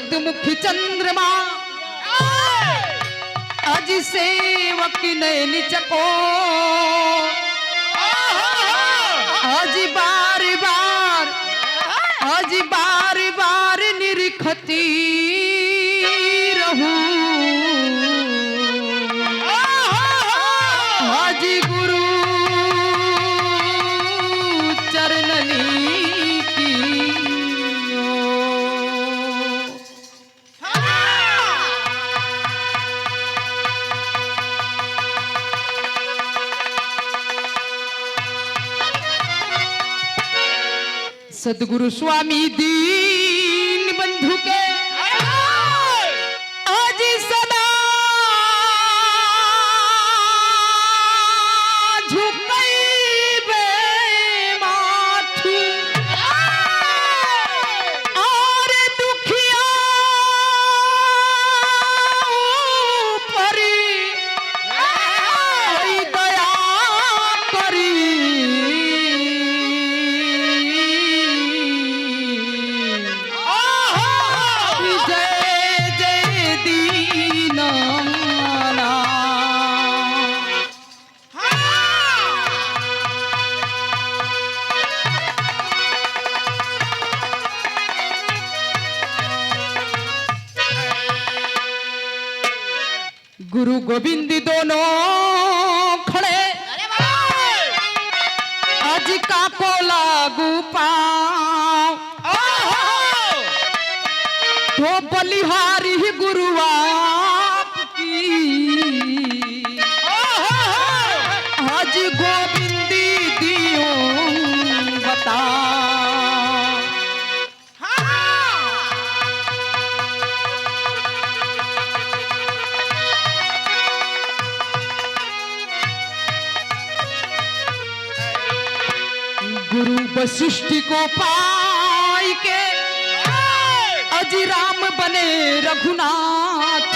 सदमुखी चंद्रमा आज सेवक नैन चको आज बार बार निरखती रहूं आज गुरु चरणनी की सदगुरु स्वामी दीन बंधु के आज सदा झुकैबे माथी और दुखिया परी दया करी गुरु गोविंद दोनों खड़े आज का को लागू पाओ तो बलिहारी गुरु आपकी आज गोविंदी दियो बता गुरु वशिष्ठ को पाई के अजी राम बने रघुनाथ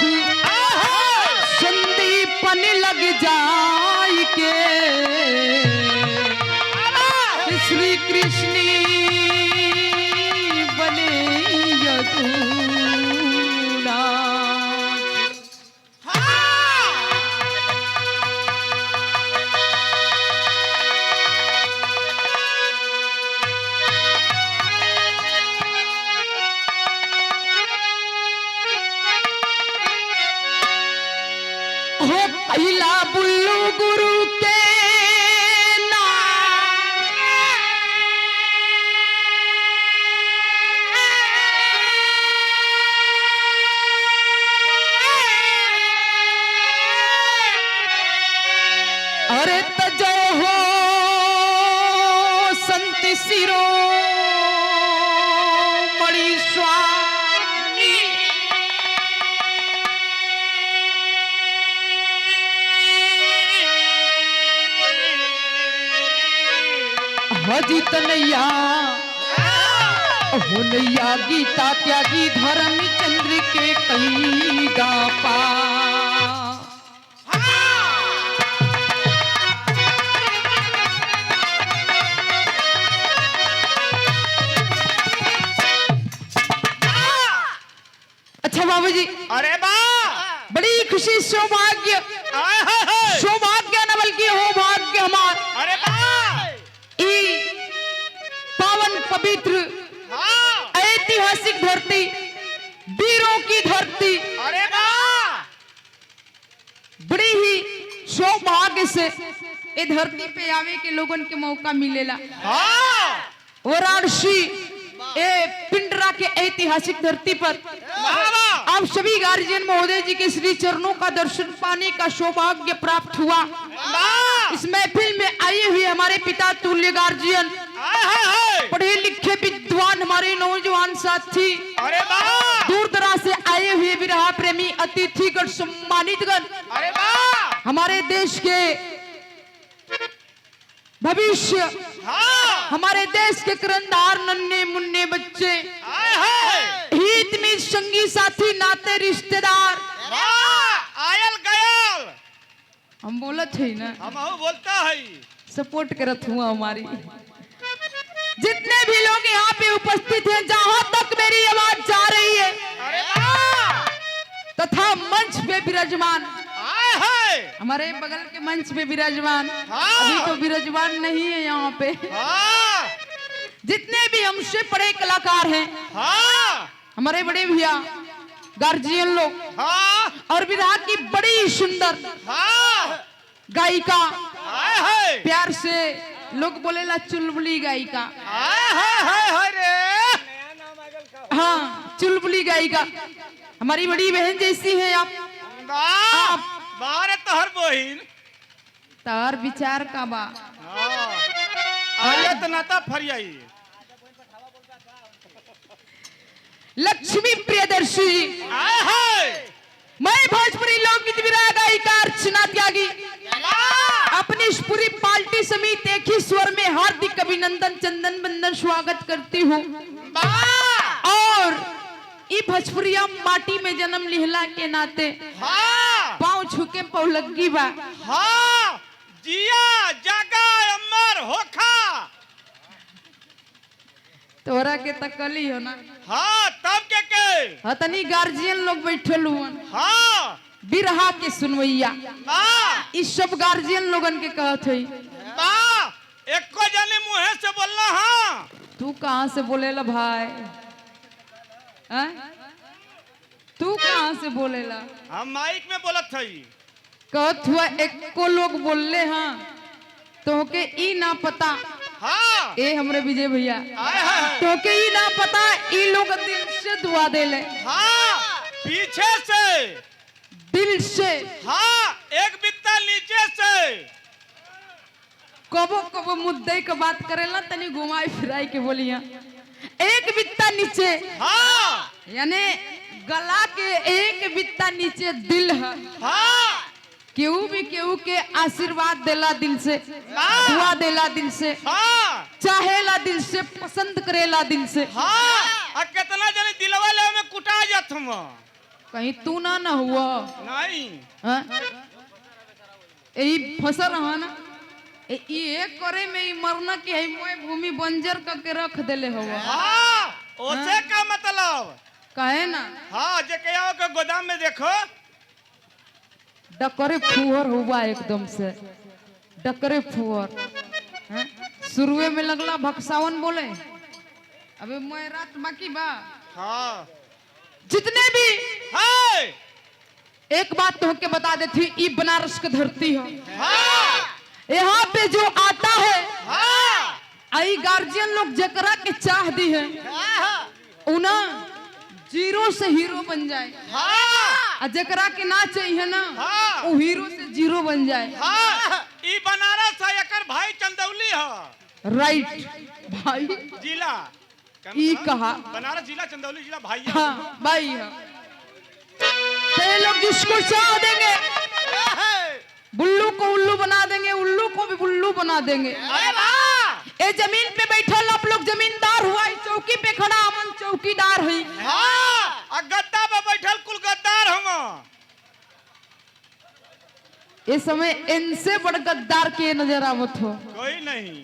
संदीपन लग जाय के श्री कृष्ण बने यदुनाथ पहला बुल्लू गुरु के नाम अरे तजो हो संत सिरो मणि स्वामी हजित नैया हो नैया गीता त्यागी धर्म चंद्र के कई गापा अच्छा बाबू जी अरे बा बड़ी खुशी सौभाग्य न बल्कि हो भाग्य हमार अरे बा पावन पवित्र ऐतिहासिक धरती वीरों की धरती अरे बा बड़ी ही सौभाग्य से ये धरती पे आवे के लोगन के मौका मिलेला वाराणसी ए पिंडरा के ऐतिहासिक धरती पर आप सभी गार्जियन महोदय जी के श्री चरणों का दर्शन पाने का सौभाग्य प्राप्त हुआ। इस महफिल में आए हुए हमारे पिता तुल्य गार्जियन पढ़े लिखे विद्वान हमारे नौजवान साथी दूर दराज से आए हुए विरहा प्रेमी अतिथिगण सम्मानितगण हमारे देश के भविष्य हमारे देश के किरदार नन्हे मुन्ने बच्चे हित में संगी साथी नाते रिश्तेदार आयल गयल हम बोलत है ना हम बोलता है सपोर्ट करत हुआ हमारी जितने भी लोग यहाँ पे उपस्थित हैं जहाँ तक मेरी आवाज जा रही है तथा मंच पे विराजमान आए है। हमारे बगल के मंच पे विराजमान, हाँ। अभी तो विराजमान नहीं है यहाँ पे, हाँ जितने भी हमसे बड़े कलाकार हैं, हाँ हमारे बड़े भैया गार्जियन लोग हाँ और विधा की बड़ी सुंदर हाँ गायिका, आए है। प्यार से लोग बोलेला चुलबुली गायिका, आए है रे। हाँ चुलबुली गायिका, हमारी बड़ी बहन जैसी है आप। बाप बारे तोहर बहिन। तार विचार का बा आले तो नाता फरियाई। लक्ष्मी प्रियदर्शी जी, आए है। मैं भोजपुरी लोकगीत विरहा गायिका अर्चना त्यागी अपनी इस पूरी पार्टी समेत एक ही स्वर में हार्दिक अभिनंदन चंदन बंदन स्वागत करती हूँ। और ई भोजपुरिया माटी में जन्म लिहला के नाते हाँ पाँव छुके पौलगी बा। हाँ जिया जागा अमर होखा। तोरा के तकली हो ना। हाँ तब के हतनी गार्जियन लोग बैठल हुअन, हाँ बिरहा के सुनवैया, बा इस सब गार्जियन लोगन के कहत है। बा एको जाने मुँह से बोलना। हाँ तू कहाँ से बोलेला भाई? हैं? तू कहाँ से बोलेला? हम माइक में बोलत थई। कहत हुआ एको लोग बोलले हाँ तो के ई ना पता। हाँ ए हमरे विजय भैया, आए है। तो के ई ना पता, ई लोग दिल से दुआ देले, हाँ पीछे से, दिल से। हाँ एक बित्ता नीचे से। कबो कबो मुद्दे के बात करेला तनी घुमाई फिराई के बोलिया। एक बित्ता नीचे, हाँ यानी गला के एक बित्ता नीचे दिल है। हाँ केहू भी केहू के आशीर्वाद देला दिल से, दुआ देला दिल से, हाँ चाहेला दिल से, पसंद करेला दिल से। हाँ कितना जने दिलवा ले में कुटा जात हम। कहीं तू ना हुआ नहीं यही फंसा रहा ना, ये करे में ही मरना की है, मोए भूमि बंजर करके रख देले हुआ। हाँ ओसे का मतलब कहे ना। हाँ जे के आओ के गोदाम में देखो डकरे फुहर हुआ एकदम से, डकरे फुहर। शुरुए में लगला भक्सावन बोले, अबे मैं रात बाकी बा। हाँ जितने भी हाँ एक बात तो के बता देती, ई बनारस की धरती है, हाँ यहाँ पे जो आता है हाँ आई गार्जियन लोग जकरा के चाह दी है उना जीरो से हीरो बन जाए, हाँ जकरा के ना चाहिए ना हाँ। वो हीरो से जीरो बन जाए। हाँ ई बनारस है, एकर भाई चंदौली है। राइट भाई, जिला ई कहा बनारस जिला चंदौली जिला भाई है। हाँ भाई है। ते लोग जिसको चाह देंगे बुल्लू को उल्लू बना देंगे, उल्लू को भी बुल्लू बना देंगे। अरे वाह ए जमीन पे बैठल आप लोग जमींदार हुआ, चौकी पे खड़ा अमन चौकीदार है। हाँ आ गद्दा पे बैठल कुल गद्दार हम। इस समय इनसे बड़ गद्दार के नजर आवत हो कोई नहीं।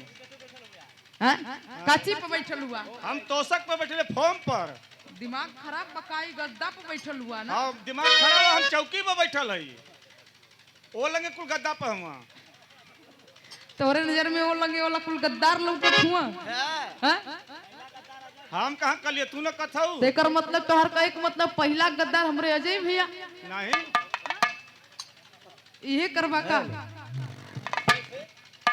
काची पे बैठल हुआ, हम तोशक पे बैठे फॉर्म पर। दिमाग खराब बकाई गद्दा पे बैठल हुआ ना। हाँ दिमाग खराब है, हम चौकी पे बैठल है। ओ लगे कुल गद्दा पे हम। तोरे नजर में वो लगे वाला कुल गद्दार लोग हुआ। हम कहाँ कलिए तू न कथऊ। तेकर मतलब तोहर का एक मतलब पहला गद्दार हमरे अजय भैया नहीं ये करवा का।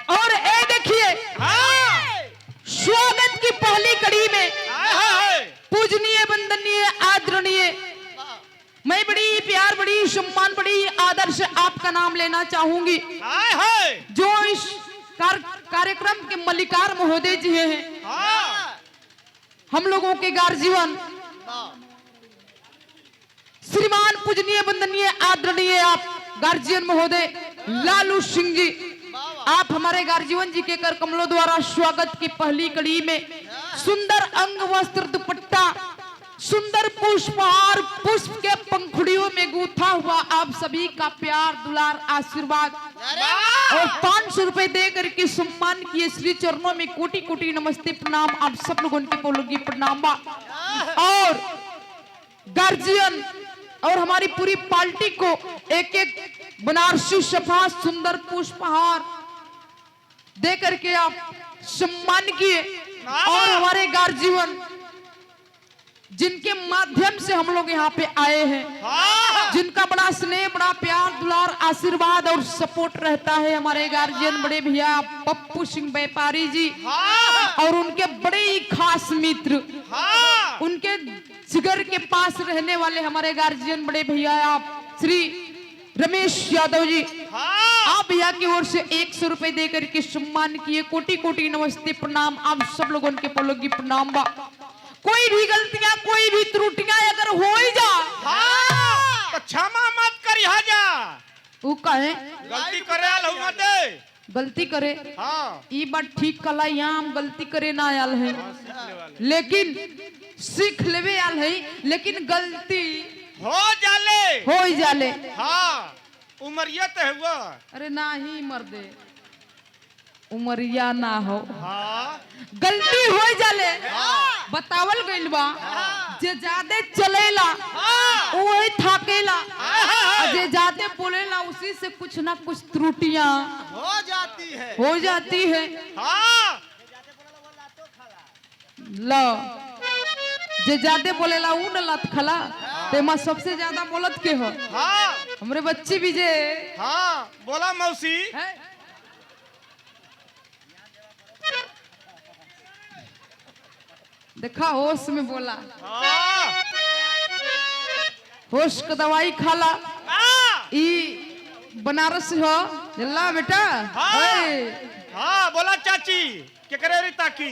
और ए देखिए हाँ स्वागत की पहली कड़ी में आए पूजनीय वंदनीय आदरणीय, मैं बड़ी प्यार बड़ी सम्मान बड़ी आदर से आपका नाम लेना चाहूंगी। आए जो इस कार्यक्रम के मल्लिकार महोदय जी हैं, हाँ हम लोगों के गार्जियन श्रीमान पूजनीय वंदनीय आदरणीय आप गार्जियन महोदय लालू सिंह जी, आप हमारे गार्जियन जी के कर कमलों द्वारा स्वागत की पहली कड़ी में सुंदर अंग वस्त्र दुपट्टा, सुंदर पुष्पहार, पुष्प के पंखुड़ियों में गूथा हुआ आप सभी का प्यार दुलार आशीर्वाद और 500 रुपए दे करके सम्मान किए श्री चरणों में कोटि कोटि नमस्ते प्रणाम आप सब लोगों के बोलोगी प्रणाम बा। और गार्जियन और हमारी पूरी पार्टी को एक एक बनारसी सफा सुंदर पुष्पहार दे करके आप सम्मान किए। और हमारे गार्जियन जिनके माध्यम से हम लोग यहाँ पे आए हैं, जिनका बड़ा स्नेह, बड़ा प्यार, दुलार, आशीर्वाद और सपोर्ट रहता है, हमारे गार्जियन बड़े भैया पप्पू सिंह व्यापारी जी और उनके बड़े ही खास मित्र, उनके जिगर के पास रहने वाले हमारे गार्जियन बड़े भैया आप श्री रमेश यादव जी, आप भैया की ओर से 100 रुपए देकर के सम्मान किए। कोटि कोटि नमस्ते, प्रणाम। आप सब लोगों के पलोगी प्रणाम बा। कोई भी गलतियां, कोई भी त्रुटियां अगर हो ही जा तो क्षमा मत करिहा जा। वो कहे गलती करे आल हो मत गलती करे, ये बात ठीक कला, यहाँ हम गलती करे ना आयल है, लेकिन सीख लेवे आल है, लेकिन गलती हो ही जाले। हाँ, उमरिया तो हुआ। अरे ना ही मर्दे, उमरिया ना हो, गलती हो ही जाले। बतावल गइल बा, जे ज्यादा चलेला वही थाकेला, जे ज्यादा बोलेला उसी से कुछ ना कुछ त्रुटियां हो जाती है। लो, जे ज्यादा बोलेला ऊ न लत खला, तेमा सबसे ज्यादा बोलत के हो। हमरे बच्ची भी जे बोला मौसी देखा, होश में बोला, होश का दवाई खाला। ई बनारस हो जल्ला बेटा। बोला चाची के करे री ताकी।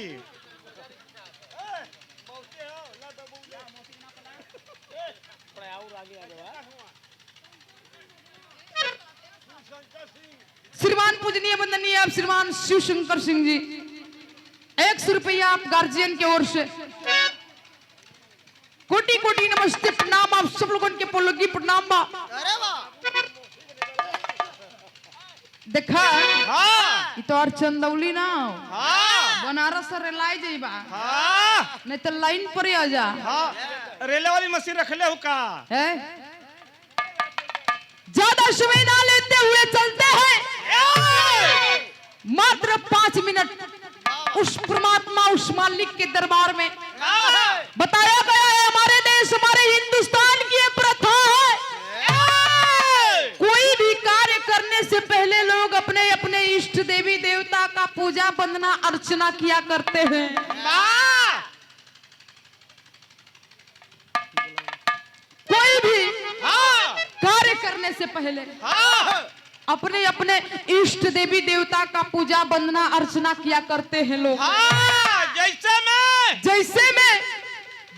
श्रीमान पूजनीय वंदनीय आप श्रीमान शिव शंकर सिंह जी, 100 रुपया आप गार्जियन की ओर से। कोटि कोटि नमस्ते, प्रणाम। आप सब लोगों के पोलोगी प्रणाम बा। देखा, ये तो और चंदौली ना बनारस से रेलाई जाइबा, नहीं तो लाइन पर आ जा। रेले वाली मशीन रख ले का है, ज्यादा समय ना लेते हुए चलते हैं। मात्र 5 मिनट उस परमात्मा, उस मालिक के दरबार में बताया गया है। हमारे देश, हमारे हिंदुस्तान की ये प्रथा है, कोई भी कार्य करने से पहले लोग अपने अपने इष्ट देवी देवता का पूजा वंदना अर्चना किया करते हैं। कोई भी कार्य करने से पहले अपने अपने इष्ट देवी देवता का पूजा वंदना अर्चना किया करते हैं लोग। जैसे में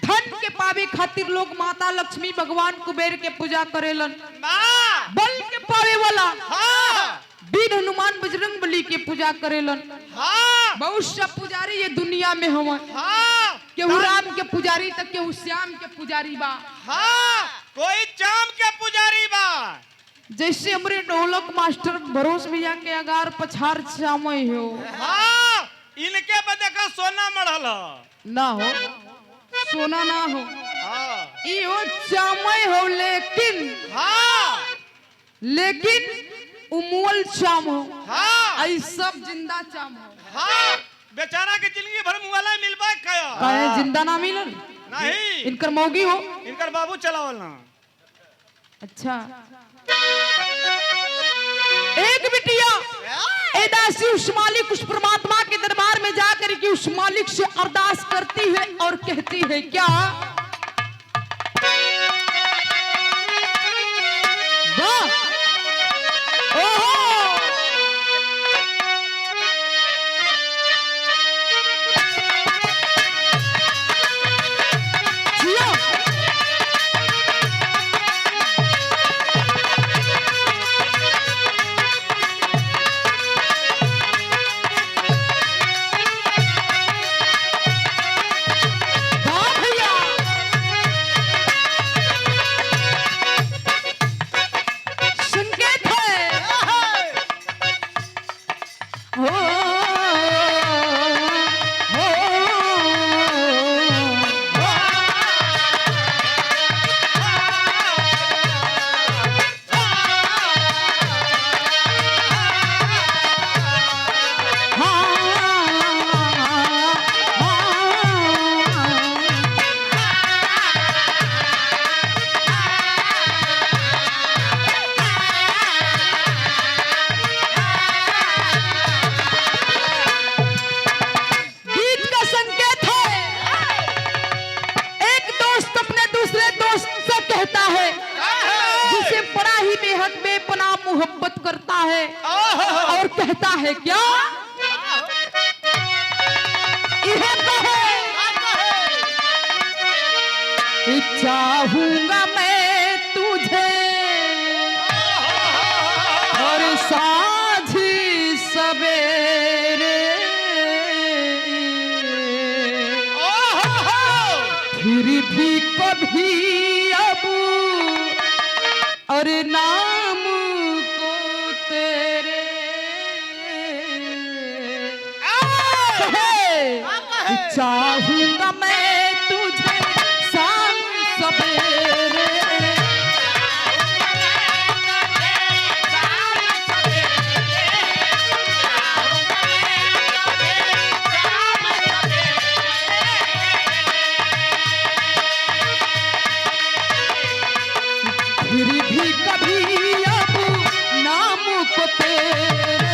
धन के पावे खातिर लोग माता लक्ष्मी, भगवान कुबेर के पूजा करेलन। बल के पावे वाला वीर हनुमान, बजरंग बली के पूजा करेलन। बहुत सा पुजारी ये दुनिया में हवन, केहू राम के पुजारी तक, केहू श्याम के पुजारी बा, कोई चाम के पुजारी बा। जैसे हमरे ढोलक मास्टर भरोस भैया के अगार पछार चामय हो। इनके बदे का सोना मढ़ल ना हो, सोना ना हो, यो चामय हो, लेकिन उमूल चाम हो। आई सब जिंदा चाम हो। बेचारा के जिंदगी भर मुआला मिलबा काहे जिंदा ना मिलन? नहीं, इनकर मौगी हो, इनकर बाबू चलावल ना। अच्छा, एक बिटिया एदासी उस मालिक, उस परमात्मा के दरबार में जाकर के उस मालिक से अरदास करती है और कहती है क्या? वाह, ओहो, जियो। मोहब्बत करता है और कहता है क्या, इन्हें कहे चाहूंगा मैं तुझे और साझी सवेरे, फिर भी कभी अब और नाम को तेरे चाहूंगा मैं तुझे शाम सवेरे, फिर भी कभी अब नाम को तेरे,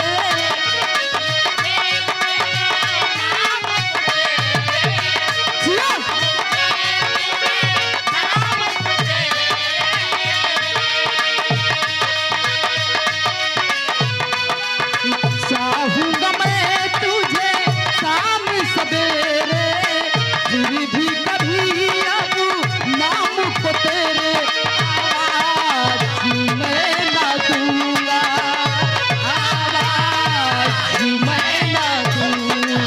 चाहूंगा मैं तुझे शाम सवेरे, फिर भी कभी अब नाम को तेरे आवाज मैं ना दूंगा, आवाज मैं ना दूंगा,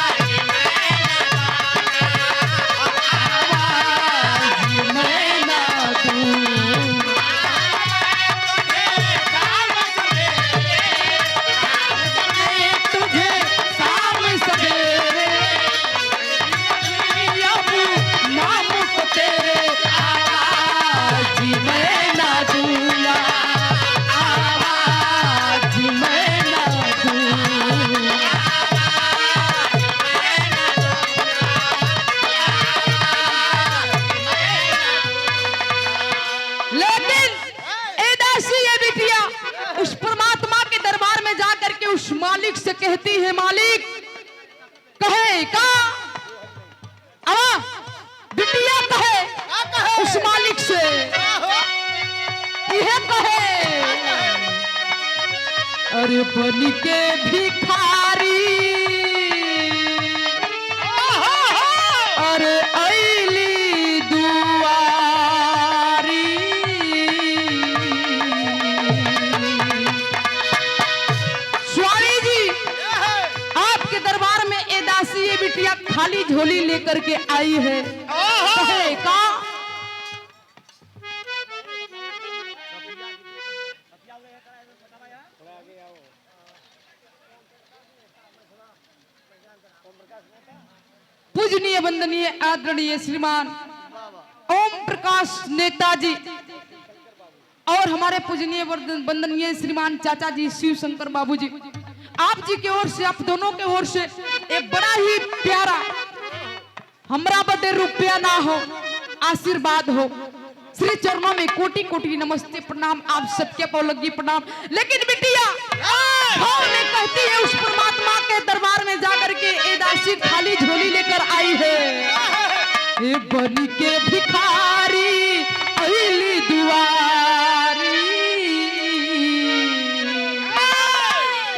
आवाज मैं ना दूंगा, तुझे शाम सवेरे अब नाम को तेरे आवाज मैं ना दूंगा, आवाज मैं ना दूंगा, लेकिन ए दासी ये बिटिया उस परमात्मा के दरबार में जाकर के उस मालिक से कहती है, मालिक कहे का बिटिया कहे उस मालिक से, यह कहे अरे बन के भिखारी अरे ऐली दुआरी, स्वामी जी आपके दरबार में ए दासी ये बिटिया खाली झोली लेकर के आई है, कहे का पूजनीय वंदनीय आदरणीय श्रीमान ओम प्रकाश नेताजी और हमारे पूजनीय वंदनीय श्रीमान चाचा जी शिव शंकर बाबू जी, आप जी की ओर से, आप दोनों के ओर से एक बड़ा ही प्यारा हमरा बदे रुपया ना हो आशीर्वाद हो, श्री चरणों में कोटि कोटि नमस्ते प्रणाम, आप सबके पौलगी प्रणाम। लेकिन बिटिया भाव में कहती है उस परमात्मा के दरबार में जाकर के ए दासी खाली झोली लेकर आई है, ए बनी के भिखारी अहिली दुआरी,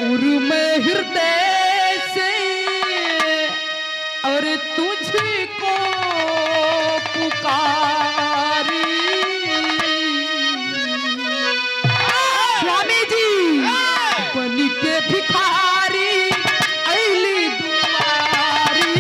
उर्म हृदय से और तुझको पुकारी, स्वामी जी बनी के भिखारी अहिली दुआरी,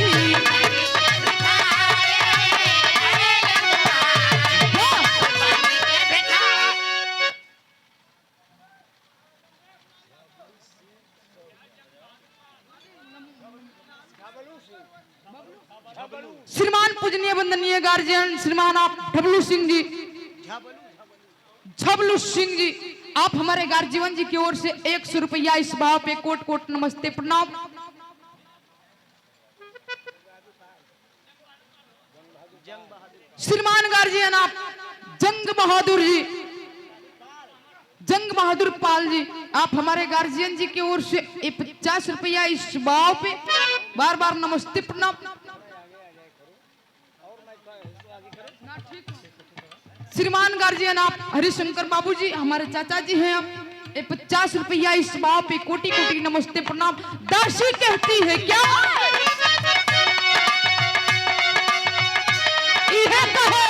श्रीमान पूजनीय वंदनीय गार्जियन श्रीमान आप डब्लू सिंह जी, झबलू सिंह जी, आप हमारे गार्जियन जी की ओर से 100 रुपया इस भाव पे कोट कोट नमस्ते प्रणाम। श्रीमान गार्जियन आप जंग बहादुर जी, जंग बहादुर पाल जी, आप हमारे गार्जियन जी की ओर से 50 रुपया इस भाव पे बार बार नमस्ते प्रणाम। श्रीमान गार्जियन आप हरिशंकर बाबू जी हमारे चाचा जी हैं आप 50 रुपया इस भाव पे कोटि कोटि नमस्ते प्रणाम। दासी कहती है क्या इहे कहे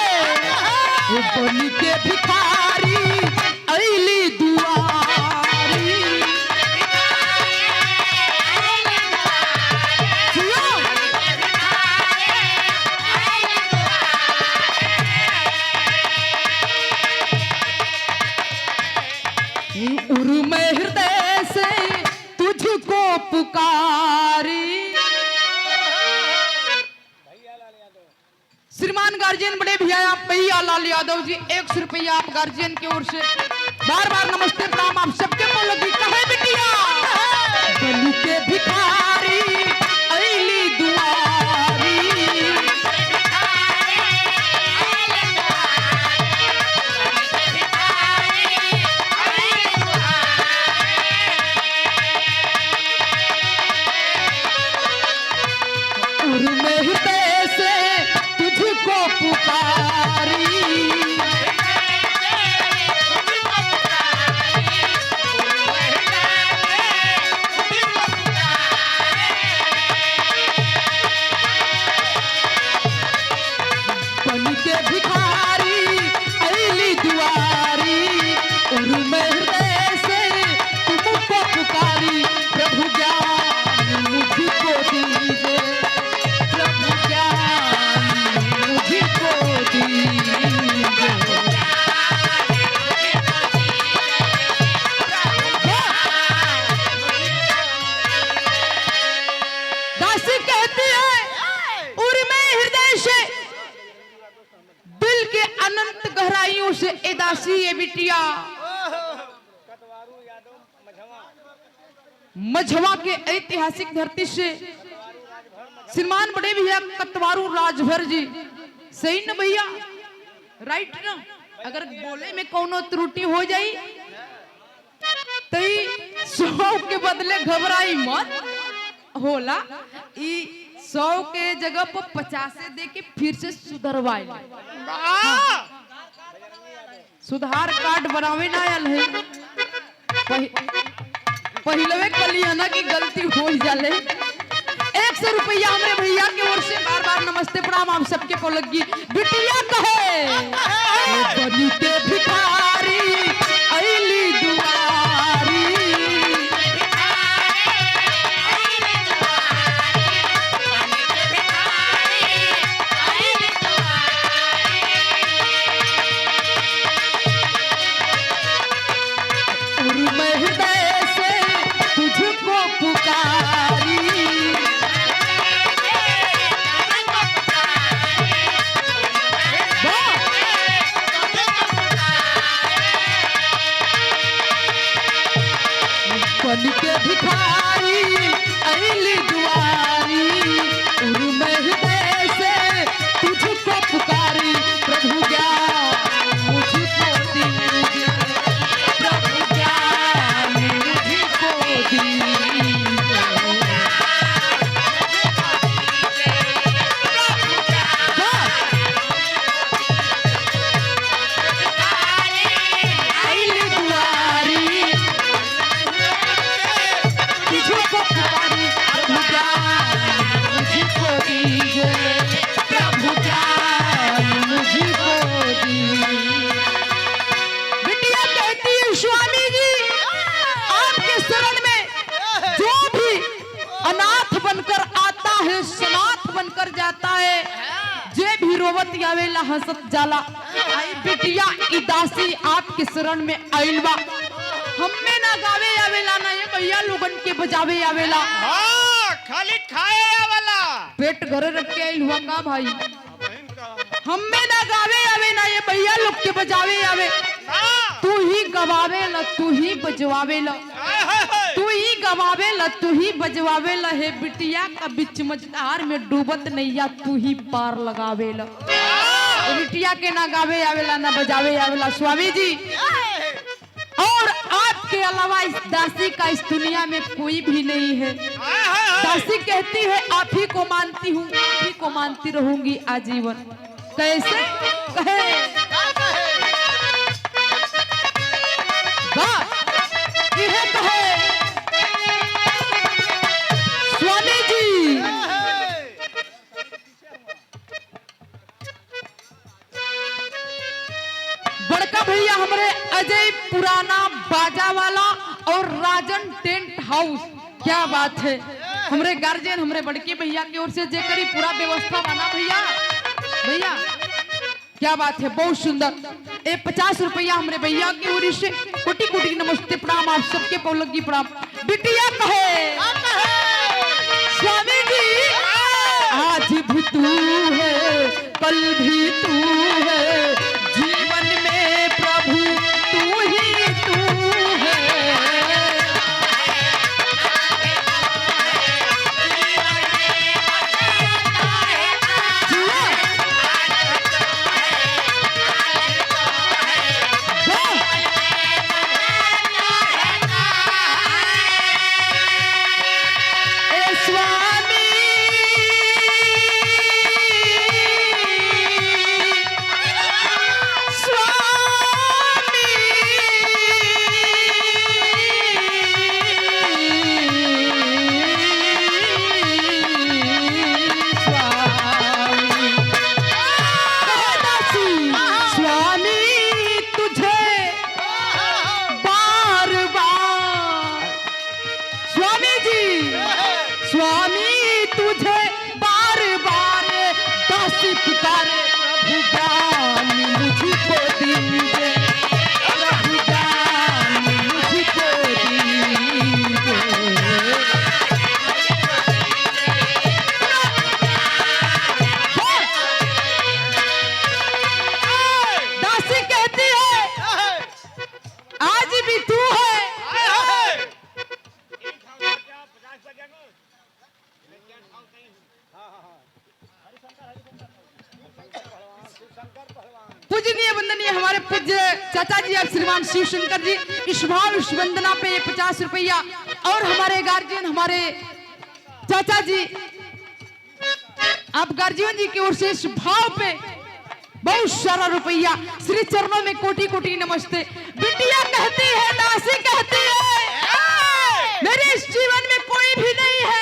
बन के भिखारी अइली दुआरी। उर्म हृदय से तुझको पुकारी। श्रीमान गार्जियन बड़े भैया आप भैया लाल यादव जी 100 रुपया आप गार्जियन की ओर से बार बार नमस्ते प्रणाम आप सबके को लगी। कहे बिटिया बन के भिखारी अइली दुआरी। उर्म हृदय से तुझको पुकारी। बन के भिखारी अइली दुआरी। उर्म हृदय से तुमको पुकारी। प्रभु ज्ञान मुझको दीजिए। प्रभु ज्ञान मुझको दीजिए। दासी कहती है उर्म हृदय से दिल के अनंत गहराइयों से ए दासी ए बिटिया मझवा के ऐतिहासिक धरती से श्रीमान बड़े भैया कतवारू राजभर जी सही न भैया राइट ना। अगर बोले में कोनो त्रुटि हो जाई तो 100 के बदले घबराई मत होला। 100 के जगह पर 50 दे के फिर से सुधरवाए। सुधार कार्ड बनावे ना आयल है पहलवे कलियाना की गलती हो जाले। 100 रुपया हमरे भैया की ओर से बार बार नमस्ते प्रणाम आप सबके को लगी। बिटिया कहे बन के भिखारी अइली दुआरी। उर्म हृदय से तुझको पुकारी। बन के भिखारी अइली दुआरी। उर्म हृदय से तुझको पुकारी। प्रभु ज्ञान मुझको दीजिए। प्रभु ज्ञान मुझको दीजिए। अइली दुआरी तुझको पुकारी। प्रभु ज्ञान मुझको दीजिए। प्रभु ज्ञान मुझको दीजिए। बिटिया कहती है स्वामी जी आपके शरण में जो भी अनाथ बनकर आता है सनाथ बनकर जाता है। जे भी रोवत आवेला हंसत जाला। आई बिटिया ई दासी आपके शरण में आइल बा। हमें ना गावे आवेला ना ये भैया लोगन के बजावे आवेला। खाली खाए वाला पेट घरे रख के आइल हुआ का भाई। हमें ना गावे आवे ना ये भैया लोग के बजावे आवे। तू ही गवावे ला तू ही बजवावे ला। तू ही गवावे ला तू ही बजवावे ला। हे बिटिया का बीच मझधार में डूबत नैया तू ही पार लगावे ला। बिटिया के ना गावे आवेला ना बजावे आवेला स्वामी जी। और आपके अलावा इस दासी का इस दुनिया में कोई भी नहीं है। दासी कहती है आप ही को मानती हूँ आप ही को मानती रहूंगी आजीवन। कैसे कहे महाजन टेंट हाउस। क्या बात है, हमरे गार्जियन हमरे बड़के भैया की ओर से जेकरी पूरा व्यवस्था बना भैया। भैया क्या बात है, बहुत सुंदर। 50 रुपया हमरे भैया की ओर से कोटि कोटि नमस्ते प्रणाम, आप सबके पौलगी प्रणाम। बिटिया कहे स्वामी जी आज भी तू है कल भी तू है, जीवन में प्रभु तू ही तू है। स्वामी तुझे बार बार दासी पुकारे, प्रभु ज्ञान मुझको दीजिए, प्रभु ज्ञान मुझको दीजिए। दासी कहती है आज भी तू है। पूजनीय वंदनीय हमारे पूज्य चाचा जी आप श्रीमान शिव शंकर जी, इस भाव इस वंदना पे 50 रुपया, और हमारे गार्जियन हमारे चाचा जी आप गार्जियन जी की ओर से इस भाव पे बहुत सारा रुपया, श्री चरणों में कोटि कोटि नमस्ते। बिटिया कहती है, दासी कहती है मेरे इस जीवन में कोई भी नहीं है,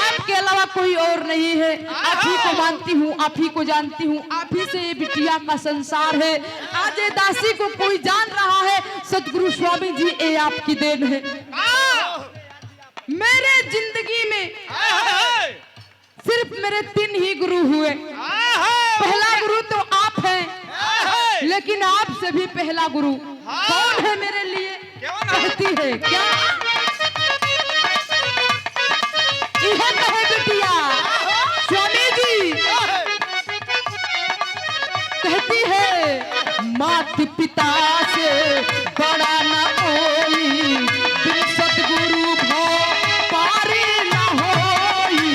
आपके अलावा कोई और नहीं है, आप ही को मानती हूँ, आप ही को जानती हूँ, आप ही से ये बिटिया का संसार है। आज ये दासी को कोई जान रहा है, सतगुरु स्वामी जी ये आपकी देन है। मेरे जिंदगी में सिर्फ मेरे 3 ही गुरु हुए। पहला गुरु तो आप हैं, लेकिन आपसे भी पहला गुरु कौन है मेरे लिए? कहती है क्या यह कहे बिटिया स्वामी जी, कहती है माता पिता से बड़ा न कोई, बिन सतगुरु भो पारी न होई।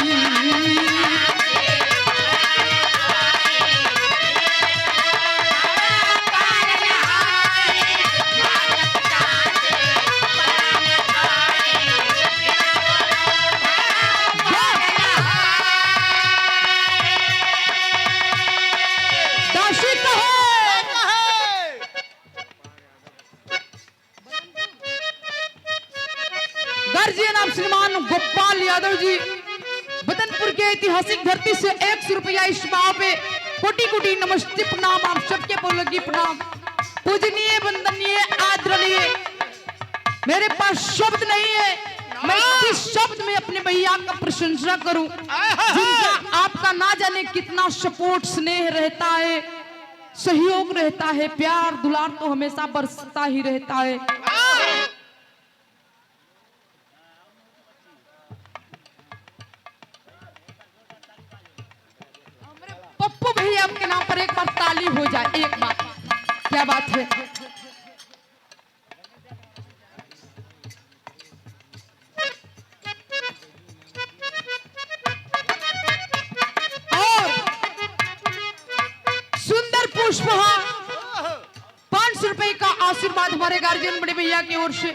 गार्जियन आप श्रीमान गोपाल यादव जी बदनपुर के ऐतिहासिक धरती से 100 रुपया इस भाव पे कोटि कोटि नमस्ते प्रणाम, आप सबके पौलगी प्रणाम। पूजनीय वंदनीय आदरणीय, मेरे पास शब्द नहीं है, मैं किस शब्द में अपने भैया का प्रशंसा करूं, जिनका आपका ना जाने कितना सपोर्ट स्नेह रहता है, सहयोग रहता है, प्यार दुलार तो हमेशा बरसता ही रहता है। पप्पू भैया आपके नाम पर एक बार ताली हो जाए, एक बार। क्या बात है, और सुंदर पुष्पहार 500 रुपए का आशीर्वाद हमारे गार्जियन बड़े भैया की ओर से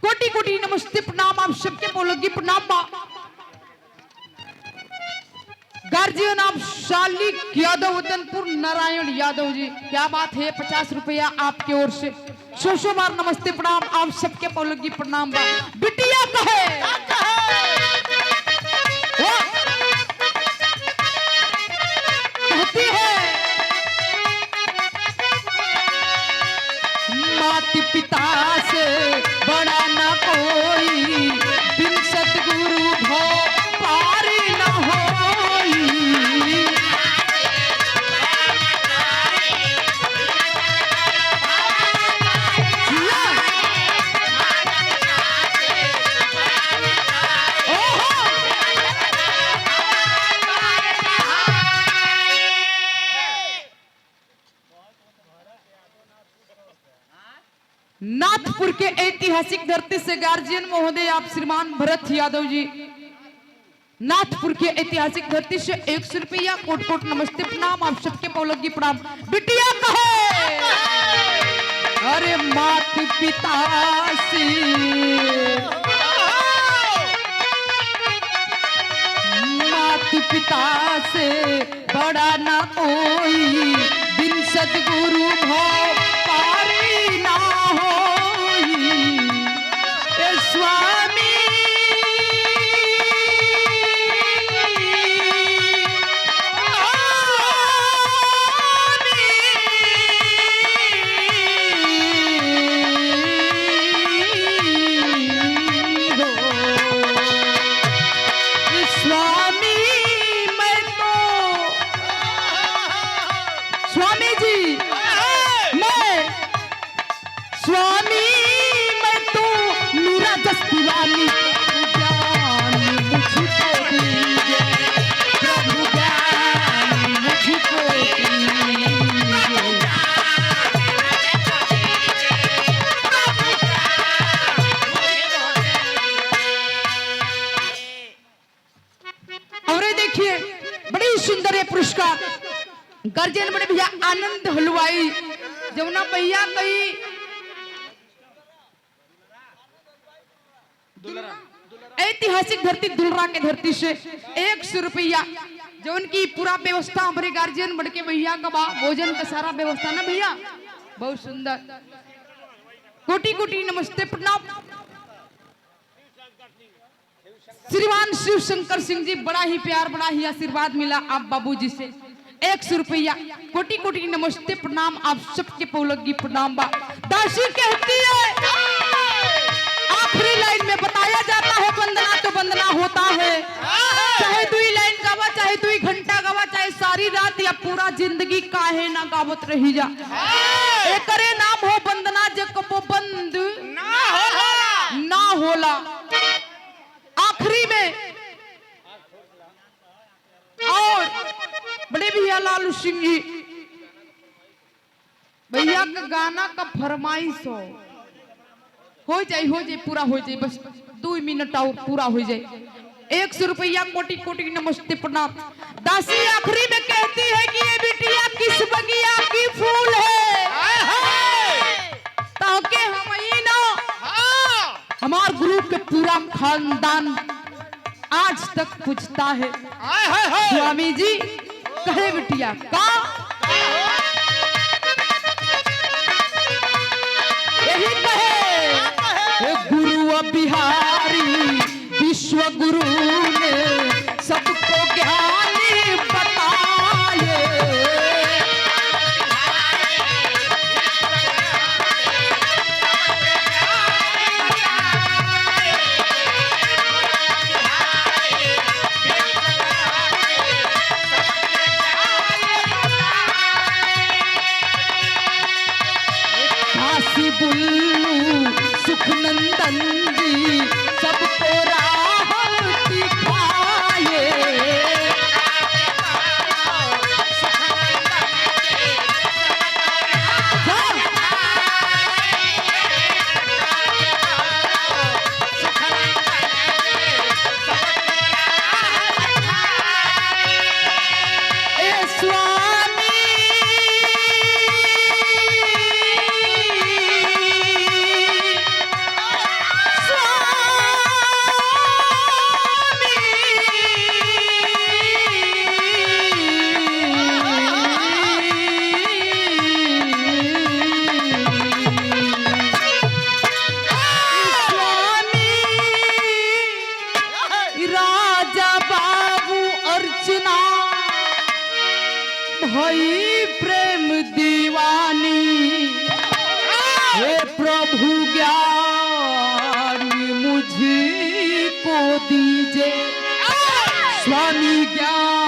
कोटि कोटि नमस्ते प्रणाम, आप सबके पौलगी प्रणाम। गार्जियन आप शालिक यादव वतनपुर नारायण यादव जी, क्या बात है, 50 रुपया आपके ओर से 100 बार नमस्ते प्रणाम, आप सबके पौलगी प्रणाम। बिटिया कहे कहती है माता पिता से नाथपुर के ऐतिहासिक धरती से गार्जियन महोदय आप श्रीमान भरत यादव जी, नाथपुर के ऐतिहासिक धरती से 100 रुपया कोट कोट नमस्ते प्रणाम, आप सबके पौलगी प्रणाम। बिटिया कहे अरे मात पिता से पिता से बड़ा ना कोई, बिन सदगुरु भव पारी ना होई। ए स्वामी पुरस्कार गर्जन बड़े भैया आनंद हलवाई जमुना भैया कही ऐतिहासिक धरती दुलरा के धरती से 100 रुपया जो उनकी पूरा व्यवस्था हमारे गार्जियन बड़ के भैया का भोजन का सारा व्यवस्था ना भैया बहुत सुंदर। कोटि कोटि नमस्ते प्रणाम। श्रीमान शिव शंकर सिंह जी, बड़ा ही प्यार बड़ा ही आशीर्वाद मिला आप बाबूजी से। 100 रुपया कोटि कोटि नमस्ते प्रणाम, आप सबके पौलगी प्रणाम बा। दासी कहती है आखिरी लाइन में बताया जाता है वंदना तो वंदना होता है, चाहे 2 लाइन गावा, चाहे 2 घंटा गावा, चाहे सारी रात या पूरा जिंदगी काहे ना गावत रही जा। एकरे नाम हो वंदना जब बंद ना होला। आखिरी में और बड़े भैया लालू सिंह जी भैया का गाना का फरमाइश हो जाए पूरा हो जाए, बस 2 मिनट और पूरा हो जाए। 100 रुपया कोटि कोटि नमस्ते प्रणाम। दासी आखिरी में कहती है कि ये बिटिया किस बगिया की फूल है, ताकि हम ही ना हमार गुरु के पूरा खानदान आज तक पूछता है। स्वामी जी कहे बिटिया का यही कहे गुरु बिहारी विश्व गुरु ने सबको ज्ञानी बताए। सुखनंदन जी सबको राह दिखाए। भई प्रेम दीवानी, हे प्रभु ज्ञान मुझको दीजिए, स्वामी ज्ञान